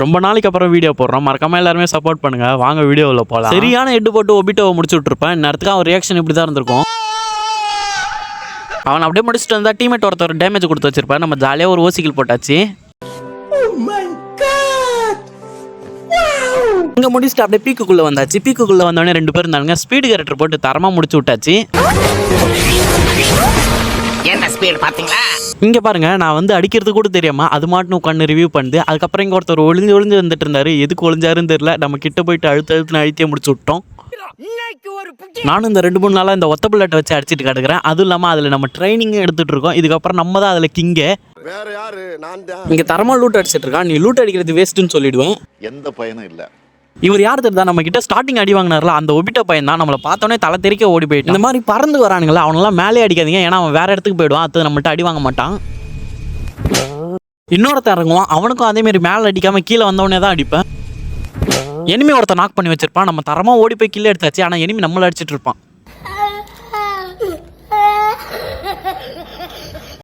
ரொம்ப நாளைக்கு அப்புறம் வீடியோ போடுறோம். மறக்காம எல்லாருமே சப்போர்ட் பண்ணுங்க. வாங்க வீடியோவில் போகலாம். சரியான ஹெட் போட்டு ஒபிட்டோவை முடிச்சு விட்டுருப்பேன். நேரத்துக்கு அவன் ரியாக்ஷன் இப்படி தான் இருந்திருக்கும். அவன் அப்படியே முடிச்சுட்டு வந்தா டீமேட் ஒருத்தர் டேமேஜ் கொடுத்து வச்சிருப்பேன். நம்ம ஜாலியாக ஒரு ஓசிக்கில் போட்டாச்சு. இங்கே முடிச்சுட்டு அப்படியே பீக்குள்ளே வந்தாச்சு. பீக்குள்ளே வந்தோடனே 2 பேர் இருந்தாங்க. ஸ்பீடு கேரக்டர் போட்டு தரமாக முடிச்சு விட்டாச்சு. என்ன ஸ்பீடு பாத்தீங்களா? இங்கே பாருங்க, நான் வந்து அடிக்கிறது கூட தெரியாமல் அது மாட்டுன்னு உட்காந்து ரிவ்யூ பண்ணுது. அதுக்கப்புறம் இங்கே ஒருத்தர் ஒளிஞ்சு வந்துட்டு இருந்தாரு. எதுக்கு ஒளிஞ்சாருன்னு தெரியல. நம்ம கிட்ட போயிட்டு அழுத்துன்னு அழுத்தியே முடிச்சு விட்டோம். நானும் இந்த 2-3 நாளாக இந்த ஒத்த புல்லட்டை வச்சு அடிச்சுட்டு கிடக்குறேன். அதுவும் இல்லாமல் அதில் நம்ம ட்ரைனிங்கும் எடுத்துகிட்டு இருக்கோம். இதுக்கப்புறம் நம்ம தான் அதில் கிங்கே. வேற யாரு? நான் தான். இங்கே தரமாக லூட் அடிச்சிட்டு இருக்கான். நீ லூட் அடிக்கிறது வேஸ்ட்டுன்னு சொல்லிடுவேன். எந்த பயனும் இல்லை. இவர் யார் தெரியுதா? நம்ம கிட்ட ஸ்டார்டிங் அடி வாங்கினார்ல அந்த ஒபிட்டோ பையன் தான். நம்மளை பார்த்தோன்னே தலை தெறிக்க ஓடி போயிட்டு இந்த மாதிரி பறந்து வரானுங்களா, அவனெல்லாம் மேலே அடிக்காதீங்க. ஏன்னா அவன் வேற இடத்துக்கு போயிடுவான். அது நம்மள்ட்ட அடி வாங்க மாட்டான். இன்னொருத்தன் இறங்குவான். அவனுக்கும் அதேமாரி மேலே அடிக்காமல் கீழே வந்தவொடனே தான் அடிப்பேன். எனிமி ஒருத்தன் நாக் பண்ணி வச்சிருப்பான். நம்ம தரமாக ஓடி போய் கீழே எடுத்தாச்சு. ஆனால் எனிமி நம்மளை அடிச்சிட்டு இருப்பான்.